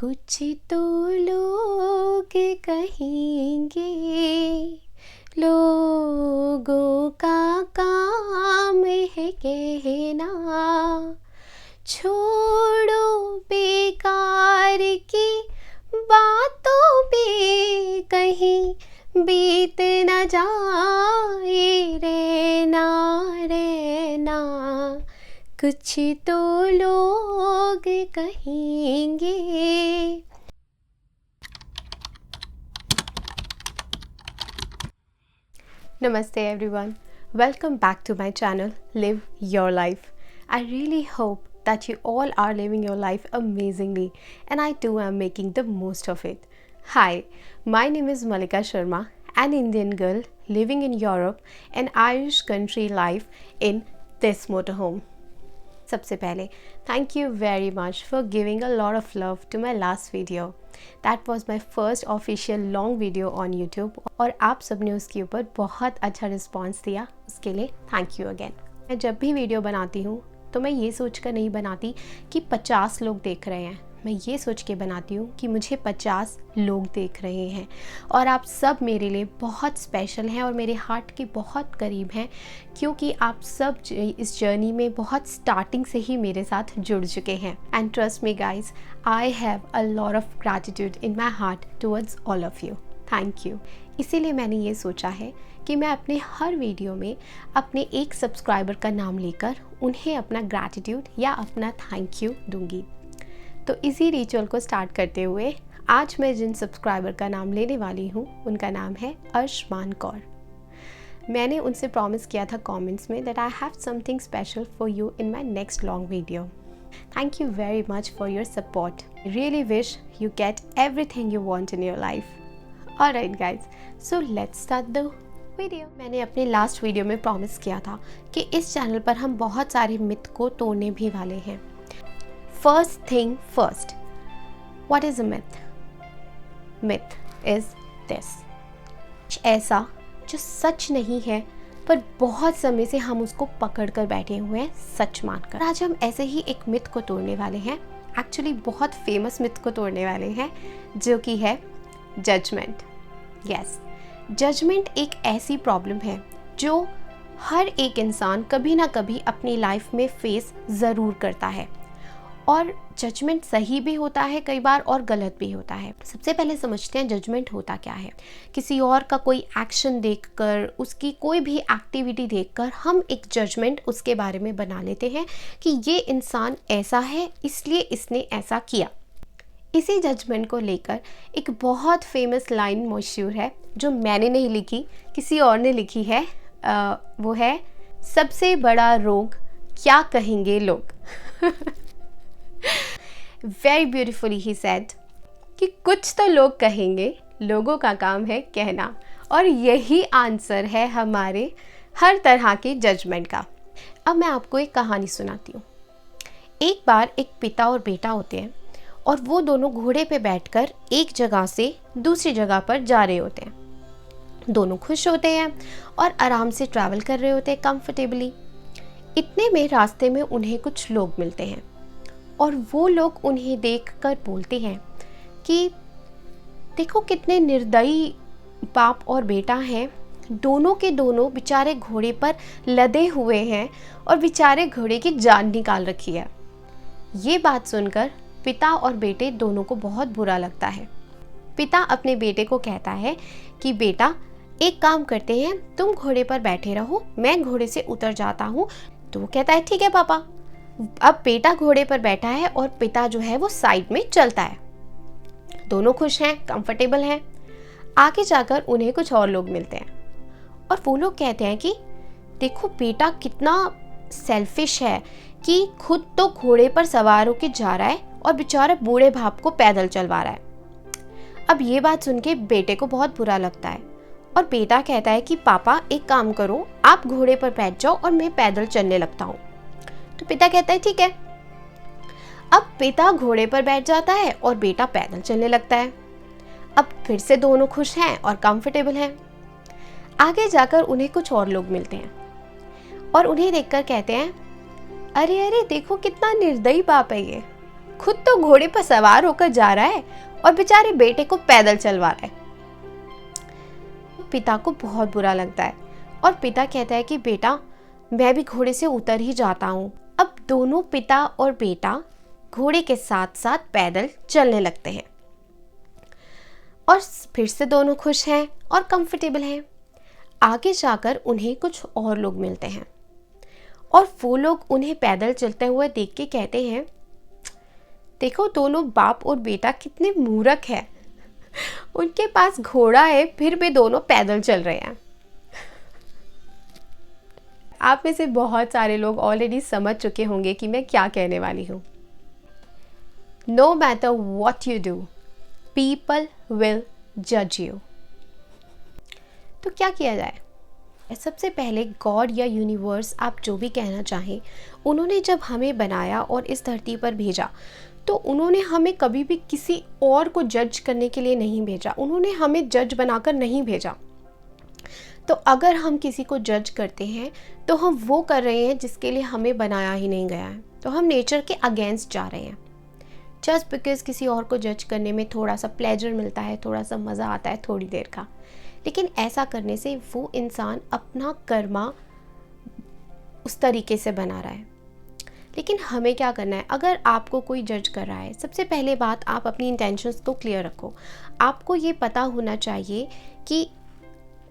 कुछ तो लोग कहेंगे, लोगों का काम है कहना, छोड़ो बेकार की बातों पे कहीं बीत न जाए रहना रहना, कुछ तो लोग कहेंगे। Namaste everyone, welcome back to my channel Live Your Life. I really hope that you all are living your life amazingly and I too am making the most of it. Hi, my name is Malika Sharma, an Indian girl living in Europe, an Irish country life in this motorhome. सबसे पहले thank you very much for giving a lot of love to my last video. That was my first official long video on YouTube और आप सब ने उसके ऊपर बहुत अच्छा रिस्पॉन्स दिया, उसके लिए थैंक यू अगेन। मैं जब भी वीडियो बनाती हूँ तो मैं ये सोच कर नहीं बनाती कि 50 लोग देख रहे हैं, मैं ये सोच के बनाती हूँ कि मुझे 50 लोग देख रहे हैं और आप सब मेरे लिए बहुत स्पेशल हैं और मेरे हार्ट के बहुत करीब हैं, क्योंकि आप सब इस जर्नी में बहुत स्टार्टिंग से ही मेरे साथ जुड़ चुके हैं। And trust me guys, I have a lot of gratitude in my heart towards all of you. Thank you. इसीलिए मैंने ये सोचा है कि मैं अपने हर वीडियो में अपने एक सब्सक्राइबर का नाम लेकर उन्हें अपना ग्रैटिट्यूड या अपना थैंक यू दूंगी। तो इसी रिचुअल को स्टार्ट करते हुए आज मैं जिन सब्सक्राइबर का नाम लेने वाली हूँ उनका नाम है अर्शमान कौर। मैंने उनसे प्रॉमिस किया था कमेंट्स में that I have something special for you in my next long video. Thank you very much for your support. Really wish you get everything you want in your life. Alright guys, so let's start the video. मैंने अपने last video में promise किया था कि इस channel पर हम बहुत सारे मिथ को तोड़ने भी वाले हैं। First thing first, what is a myth? Myth is this. ऐसा जो सच नहीं है पर बहुत समय से हम उसको पकड़ कर बैठे हुए हैं सच मानकर। आज हम ऐसे ही एक मिथ को तोड़ने वाले हैं, एक्चुअली बहुत फेमस मिथ को तोड़ने वाले हैं, जो कि है जजमेंट। यस, जजमेंट एक ऐसी प्रॉब्लम है जो हर एक इंसान कभी ना कभी अपनी लाइफ में फेस ज़रूर करता है और जजमेंट सही भी होता है कई बार और गलत भी होता है। सबसे पहले समझते हैं जजमेंट होता क्या है। किसी और का कोई एक्शन देखकर, उसकी कोई भी एक्टिविटी देखकर हम एक जजमेंट उसके बारे में बना लेते हैं कि ये इंसान ऐसा है इसलिए इसने ऐसा किया। इसी जजमेंट को लेकर एक बहुत फेमस लाइन मशहूर है जो मैंने नहीं लिखी, किसी और ने लिखी है। वो है, सबसे बड़ा रोग क्या कहेंगे लोग। वेरी ब्यूटिफुली ही सेड कि कुछ तो लोग कहेंगे, लोगों का काम है कहना। और यही आंसर है हमारे हर तरह के जजमेंट का। अब मैं आपको एक कहानी सुनाती हूँ। एक बार एक पिता और बेटा होते हैं और वो दोनों घोड़े पे बैठकर एक जगह से दूसरी जगह पर जा रहे होते हैं। दोनों खुश होते हैं और आराम से ट्रैवल कर रहे होते हैं कंफर्टेबली। इतने में रास्ते में उन्हें कुछ लोग मिलते हैं और वो लोग उन्हें देखकर बोलते हैं कि देखो कितने निर्दयी बाप और बेटा हैं, दोनों के दोनों बेचारे घोड़े पर लदे हुए हैं और बेचारे घोड़े की जान निकाल रखी है। ये बात सुनकर पिता और बेटे दोनों को बहुत बुरा लगता है। पिता अपने बेटे को कहता है कि बेटा एक काम करते हैं, तुम घोड़े पर बैठे रहो, मैं घोड़े से उतर जाता हूँ। तो वो कहता है ठीक है पापा। अब बेटा घोड़े पर बैठा है और पिता जो है वो साइड में चलता है। दोनों खुश हैं, कंफर्टेबल हैं। आगे जाकर उन्हें कुछ और लोग मिलते हैं और वो लोग कहते हैं कि देखो बेटा कितना सेल्फिश है कि खुद तो घोड़े पर सवार होकर जा रहा है और बेचारा बूढ़े बाप को पैदल चलवा रहा है। अब ये बात सुन के बेटे को बहुत बुरा लगता है और बेटा कहता है कि पापा एक काम करो, आप घोड़े पर बैठ जाओ और मैं पैदल चलने लगता हूँ। तो पिता कहता है ठीक है। अब पिता घोड़े पर बैठ जाता है और बेटा पैदल चलने लगता है। अब फिर से दोनों खुश हैं और कंफर्टेबल हैं। आगे जाकर उन्हें कुछ और लोग मिलते हैं और उन्हें देखकर कहते हैं अरे अरे देखो कितना निर्दयी बाप है ये, खुद तो घोड़े पर सवार होकर जा रहा है और बेचारे बेटे को पैदल चलवा रहा है। पिता को बहुत बुरा लगता है और पिता कहता है कि बेटा मैं भी घोड़े से उतर ही जाता हूँ। अब दोनों पिता और बेटा घोड़े के साथ साथ पैदल चलने लगते हैं और फिर से दोनों खुश हैं और कंफर्टेबल हैं। आगे जाकर उन्हें कुछ और लोग मिलते हैं और वो लोग उन्हें पैदल चलते हुए देख के कहते हैं, देखो दोनों बाप और बेटा कितने मूर्ख हैं, उनके पास घोड़ा है फिर भी दोनों पैदल चल रहे हैं। आप में से बहुत सारे लोग ऑलरेडी समझ चुके होंगे कि मैं क्या कहने वाली हूँ। No matter what you do, people will जज यू। तो क्या किया जाए? सबसे पहले गॉड या यूनिवर्स, आप जो भी कहना चाहें, उन्होंने जब हमें बनाया और इस धरती पर भेजा तो उन्होंने हमें कभी भी किसी और को जज करने के लिए नहीं भेजा। उन्होंने हमें जज बनाकर नहीं भेजा। तो अगर हम किसी को जज करते हैं तो हम वो कर रहे हैं जिसके लिए हमें बनाया ही नहीं गया है। तो हम नेचर के अगेंस्ट जा रहे हैं। जस्ट बिकॉज किसी और को जज करने में थोड़ा सा प्लेजर मिलता है, थोड़ा सा मज़ा आता है थोड़ी देर का, लेकिन ऐसा करने से वो इंसान अपना कर्मा उस तरीके से बना रहा है। लेकिन हमें क्या करना है? अगर आपको कोई जज कर रहा है, सबसे पहले बात आप अपनी इंटेंशंस को क्लियर रखो। आपको ये पता होना चाहिए कि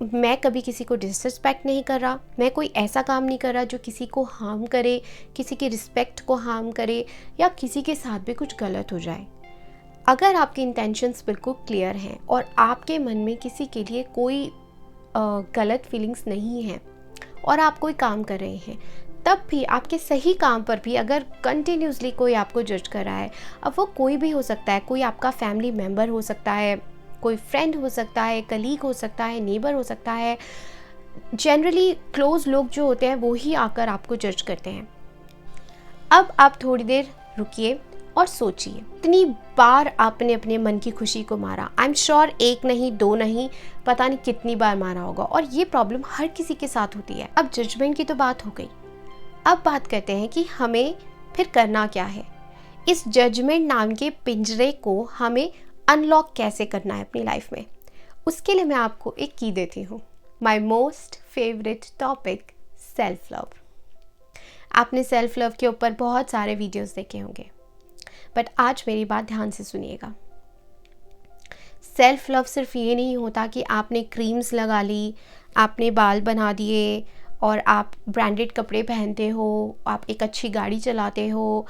मैं कभी किसी को डिसरिस्पेक्ट नहीं कर रहा, मैं कोई ऐसा काम नहीं कर रहा जो किसी को हार्म करे, किसी की रिस्पेक्ट को हार्म करे या किसी के साथ भी कुछ गलत हो जाए। अगर आपकी इंटेंशंस बिल्कुल क्लियर हैं और आपके मन में किसी के लिए कोई गलत फीलिंग्स नहीं है और आप कोई काम कर रहे हैं, तब भी आपके सही काम पर भी अगर कंटिन्यूसली कोई आपको जज कर रहा है, अब वो कोई भी हो सकता है, कोई आपका फैमिली मेम्बर हो सकता है, कोई फ्रेंड हो सकता है, कलीग हो सकता है, नेबर हो सकता है, जनरली क्लोज लोग जो होते हैं वो ही आकर आपको जज करते हैं। अब आप थोड़ी देर रुकिए और सोचिए, इतनी बार आपने अपने मन की खुशी को मारा। आई एम श्योर एक नहीं, दो नहीं, पता नहीं कितनी बार मारा होगा और ये प्रॉब्लम हर किसी के साथ होती है। अब जजमेंट की तो बात हो गई, अब बात करते हैं कि हमें फिर करना क्या है। इस जजमेंट नाम के पिंजरे को हमें अनलॉक कैसे करना है अपनी लाइफ में, उसके लिए मैं आपको एक की देती हूँ। My most favourite topic, self love. आपने सेल्फ लव के ऊपर बहुत सारे वीडियोस देखे होंगे, बट आज मेरी बात ध्यान से सुनिएगा। सेल्फ लव सिर्फ ये नहीं होता कि आपने क्रीम्स लगा ली, आपने बाल बना दिए और आप ब्रांडेड कपड़े पहनते हो, आप एक अच्छी गाड़ी चलाते हो,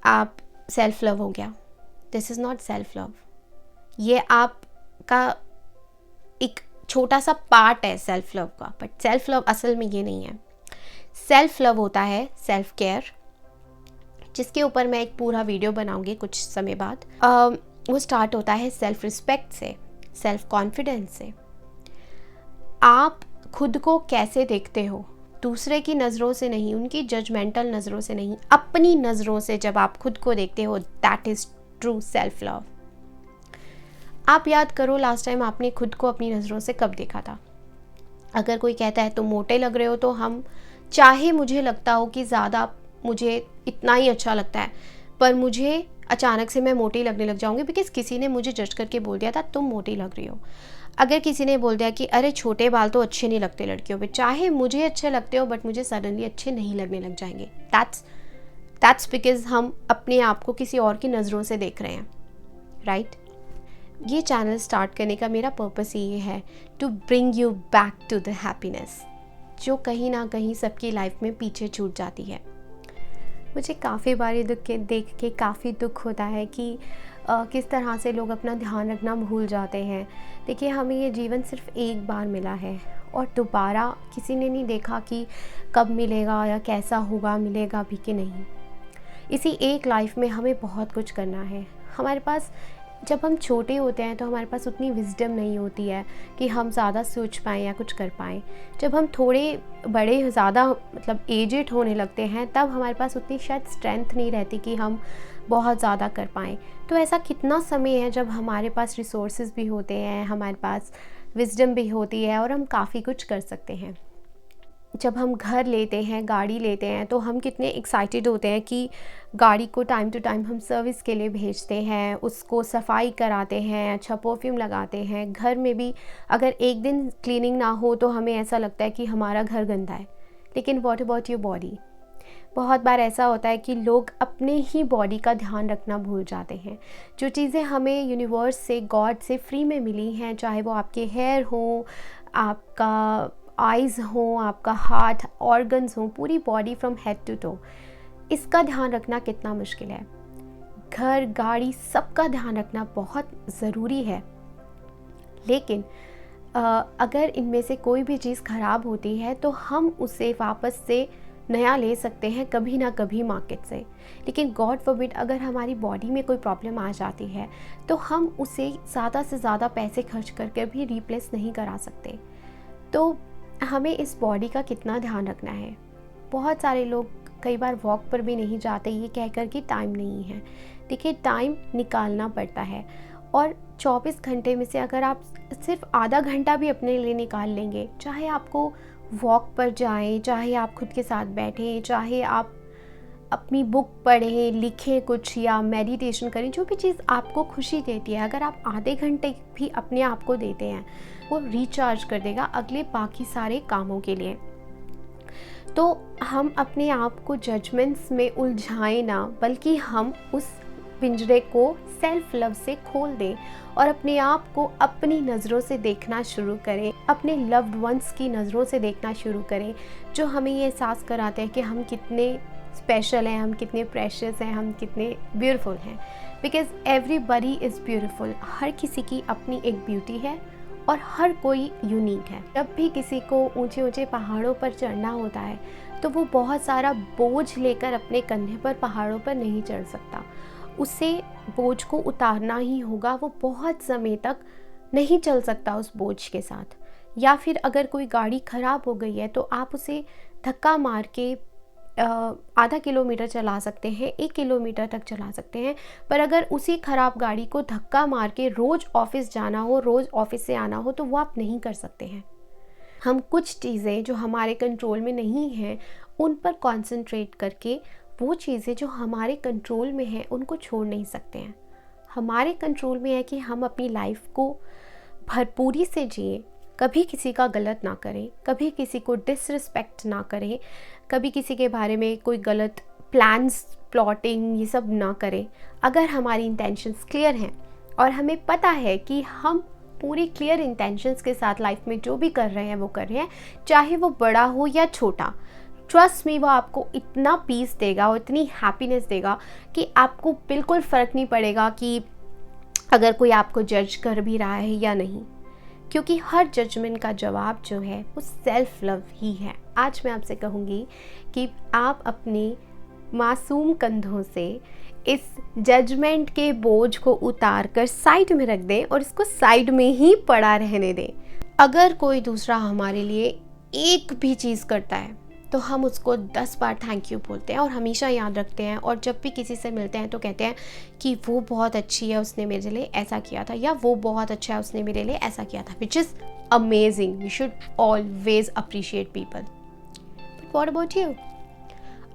आप सेल्फ लव हो गया। This is not self love. ये आपका एक छोटा सा पार्ट है सेल्फ लव का, बट सेल्फ लव असल में ये नहीं है। सेल्फ लव होता है सेल्फ केयर, जिसके ऊपर मैं एक पूरा वीडियो बनाऊंगी कुछ समय बाद। वो स्टार्ट होता है सेल्फ रिस्पेक्ट से, सेल्फ कॉन्फिडेंस से। आप खुद को कैसे देखते हो, दूसरे की नज़रों से नहीं, उनकी जजमेंटल नज़रों से नहीं, अपनी नज़रों से जब आप खुद को देखते हो, that is true self love. आप याद करो लास्ट टाइम आपने खुद को अपनी नज़रों से कब देखा था। अगर कोई कहता है तुम मोटे लग रहे हो, तो हम, चाहे मुझे लगता हो कि ज़्यादा मुझे इतना ही अच्छा लगता है, पर मुझे अचानक से मैं मोटी लगने लग जाऊंगी बिकॉज किसी ने मुझे जज करके बोल दिया था तुम मोटी लग रही हो। अगर किसी ने बोल दिया कि अरे छोटे बाल तो अच्छे नहीं लगते लड़कियों पे, चाहे मुझे अच्छे लगते हो बट मुझे सडनली अच्छे नहीं लगने लग जाएंगे। दैट्स बिकॉज हम अपने आप को किसी और की नज़रों से देख रहे हैं, राइट? ये चैनल स्टार्ट करने का मेरा पर्पस ये है, to bring you back to the happiness, जो कहीं ना कहीं सबकी लाइफ में पीछे छूट जाती है। मुझे काफ़ी बार ये देख के काफ़ी दुख होता है कि किस तरह से लोग अपना ध्यान रखना भूल जाते हैं। देखिए, हमें ये जीवन सिर्फ एक बार मिला है और दोबारा किसी ने नहीं देखा कि कब मिलेगा या कैसा होगा, मिलेगा भी कि नहीं। इसी एक लाइफ में हमें बहुत कुछ करना है। हमारे पास, जब हम छोटे होते हैं तो हमारे पास उतनी विजडम नहीं होती है कि हम ज़्यादा सोच पाएँ या कुछ कर पाएँ। जब हम थोड़े बड़े, ज़्यादा मतलब एजेड होने लगते हैं, तब हमारे पास उतनी शायद स्ट्रेंथ नहीं रहती कि हम बहुत ज़्यादा कर पाएँ। तो ऐसा कितना समय है जब हमारे पास रिसोर्सेज भी होते हैं, हमारे पास विजडम भी होती है और हम काफ़ी कुछ कर सकते हैं। जब हम घर लेते हैं, गाड़ी लेते हैं, तो हम कितने एक्साइटेड होते हैं कि गाड़ी को टाइम टू टाइम हम सर्विस के लिए भेजते हैं, उसको सफाई कराते हैं, अच्छा परफ्यूम लगाते हैं। घर में भी अगर एक दिन क्लीनिंग ना हो तो हमें ऐसा लगता है कि हमारा घर गंदा है। लेकिन व्हाट अबाउट योर बॉडी? बहुत बार ऐसा होता है कि लोग अपने ही बॉडी का ध्यान रखना भूल जाते हैं। जो चीज़ें हमें यूनिवर्स से, गॉड से फ्री में मिली हैं, चाहे वो आपके हेयर हो, आपका आइज़ हो, आपका हार्ट, ऑर्गन्स हो, पूरी body from head to toe, इसका ध्यान रखना कितना मुश्किल है। घर, गाड़ी, सबका ध्यान रखना बहुत ज़रूरी है। लेकिन अगर इनमें से कोई भी चीज़ ख़राब होती है तो हम उसे वापस से नया ले सकते हैं कभी ना कभी मार्केट से। लेकिन गॉड फॉरबिड अगर हमारी बॉडी में कोई प्रॉब्लम आ जाती है तो हम उसे ज़्यादा से ज़्यादा पैसे खर्च करके भी रिप्लेस नहीं करा सकते। तो हमें इस बॉडी का कितना ध्यान रखना है। बहुत सारे लोग कई बार वॉक पर भी नहीं जाते ये कहकर कि टाइम नहीं है। देखिए, टाइम निकालना पड़ता है, और 24 घंटे में से अगर आप सिर्फ आधा घंटा भी अपने लिए निकाल लेंगे, चाहे आपको वॉक पर जाएं, चाहे आप खुद के साथ बैठें, चाहे आप अपनी बुक पढ़ें, लिखें कुछ, या मेडिटेशन करें, जो भी चीज़ आपको खुशी देती है, अगर आप आधे घंटे भी अपने आप को देते हैं, वो रिचार्ज कर देगा अगले बाकी सारे कामों के लिए। तो हम अपने आप को जजमेंट्स में उलझाएं ना, बल्कि हम उस पिंजरे को सेल्फ लव से खोल दें और अपने आप को अपनी नज़रों से देखना शुरू करें, अपने लव्ड वंस की नज़रों से देखना शुरू करें, जो हमें ये एहसास कराते हैं कि हम कितने स्पेशल हैं, हम कितने प्रेशियस हैं, हम कितने ब्यूटीफुल हैं। Because everybody is beautiful. हर किसी की अपनी एक ब्यूटी है और हर कोई यूनिक है। जब भी किसी को ऊंचे ऊंचे पहाड़ों पर चढ़ना होता है तो वो बहुत सारा बोझ लेकर अपने कंधे पर पहाड़ों पर नहीं चढ़ सकता। उसे बोझ को उतारना ही होगा। वो बहुत समय तक नहीं चल सकता उस बोझ के साथ। या फिर अगर कोई गाड़ी ख़राब हो गई है तो आप उसे धक्का मार के आधा किलोमीटर चला सकते हैं, 1 किलोमीटर तक चला सकते हैं। पर अगर उसी ख़राब गाड़ी को धक्का मार के रोज़ ऑफिस जाना हो, रोज़ ऑफिस से आना हो, तो वो आप नहीं कर सकते हैं। हम कुछ चीज़ें जो हमारे कंट्रोल में नहीं हैं उन पर कंसंट्रेट करके वो चीज़ें जो हमारे कंट्रोल में हैं उनको छोड़ नहीं सकते हैं। हमारे कंट्रोल में है कि हम अपनी लाइफ को भरपूरी से जिए, कभी किसी का गलत ना करें, कभी किसी को डिसरिस्पेक्ट ना करें, कभी किसी के बारे में कोई गलत प्लान्स, प्लॉटिंग, ये सब ना करें। अगर हमारी इंटेंशंस क्लियर हैं और हमें पता है कि हम पूरी क्लियर इंटेंशंस के साथ लाइफ में जो भी कर रहे हैं वो कर रहे हैं, चाहे वो बड़ा हो या छोटा, ट्रस्ट मी, वो आपको इतना पीस देगा और इतनी हैप्पीनेस देगा कि आपको बिल्कुल फ़र्क नहीं पड़ेगा कि अगर कोई आपको जज कर भी रहा है या नहीं। क्योंकि हर जजमेंट का जवाब जो है वो सेल्फ लव ही है। आज मैं आपसे कहूँगी कि आप अपने मासूम कंधों से इस जजमेंट के बोझ को उतार कर साइड में रख दें और इसको साइड में ही पड़ा रहने दें। अगर कोई दूसरा हमारे लिए एक भी चीज़ करता है तो हम उसको 10 बार थैंक यू बोलते हैं और हमेशा याद रखते हैं, और जब भी किसी से मिलते हैं तो कहते हैं कि वो बहुत अच्छी है, उसने मेरे लिए ऐसा किया था, या वो बहुत अच्छा है, उसने मेरे लिए ऐसा किया था, which is amazing. We should always appreciate people. But what about you?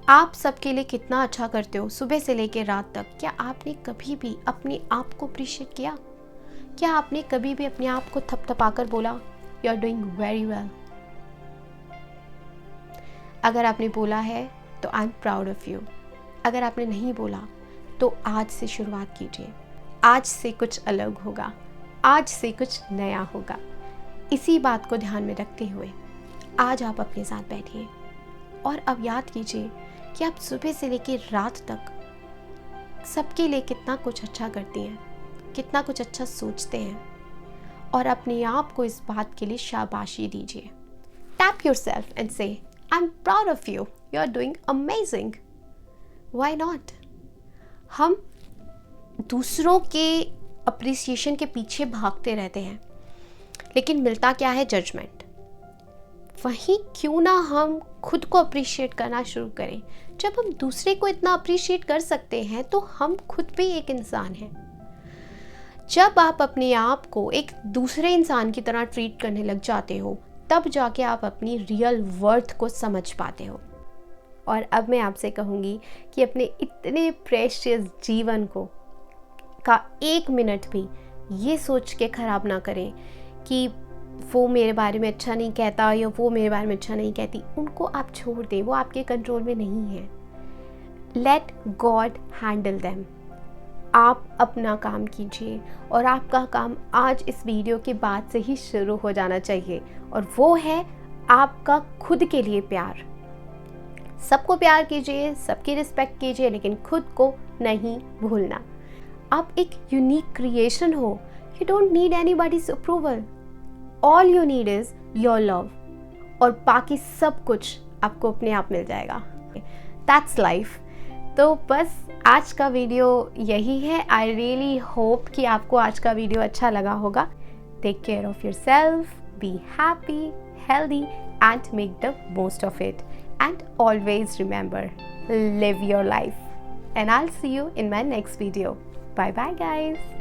आप सबके लिए कितना अच्छा करते हो सुबह से लेकर रात तक। क्या आपने कभी भी अपने आप को अप्रिशिएट किया? क्या आपने कभी भी अपने आप को थपथपाकर बोला you are doing very well? अगर आपने बोला है तो I am proud of you. अगर आपने नहीं बोला तो आज से शुरुआत कीजिए। आज से कुछ अलग होगा, आज से कुछ नया होगा। इसी बात को ध्यान में रखते हुए आज आप अपने साथ बैठिए और अब याद कीजिए कि आप सुबह से लेकर रात तक सबके लिए कितना कुछ अच्छा करती हैं, कितना कुछ अच्छा सोचते हैं, और अपने आप को इस बात के लिए शाबाशी दीजिए। टैप योरसेल्फ एंड से I'm proud of you. You are doing amazing. Why not? हम दूसरों के अप्रिसिएशन के पीछे भागते रहते हैं, लेकिन मिलता क्या है? जजमेंट। वहीं क्यों ना हम खुद को अप्रिशिएट करना शुरू करें। जब हम दूसरे को इतना अप्रिशिएट कर सकते हैं तो हम खुद भी एक इंसान हैं। जब आप अपने आप को एक दूसरे इंसान की तरह ट्रीट करने लग जाते हो तब जाके आप अपनी रियल वर्थ को समझ पाते हो। और अब मैं आपसे कहूँगी कि अपने इतने प्रेशियस जीवन को का 1 मिनट भी ये सोच के ख़राब ना करें कि वो मेरे बारे में अच्छा नहीं कहता या वो मेरे बारे में अच्छा नहीं कहती। उनको आप छोड़ दें, वो आपके कंट्रोल में नहीं है। Let God handle them. आप अपना काम कीजिए और आपका काम आज इस वीडियो के बाद से ही शुरू हो जाना चाहिए, और वो है आपका खुद के लिए प्यार। सबको प्यार कीजिए, सबकी रिस्पेक्ट कीजिए, लेकिन खुद को नहीं भूलना। आप एक यूनिक क्रिएशन हो। You don't need anybody's approval. All you need is your love, और बाकी सब कुछ आपको अपने आप मिल जाएगा। That's life. तो बस आज का वीडियो यही है। आई रियली होप कि आपको आज का वीडियो अच्छा लगा होगा। Take care of yourself, be happy, healthy and make the most of it. And always remember, live your life. And I'll see you in my next video. Bye bye guys.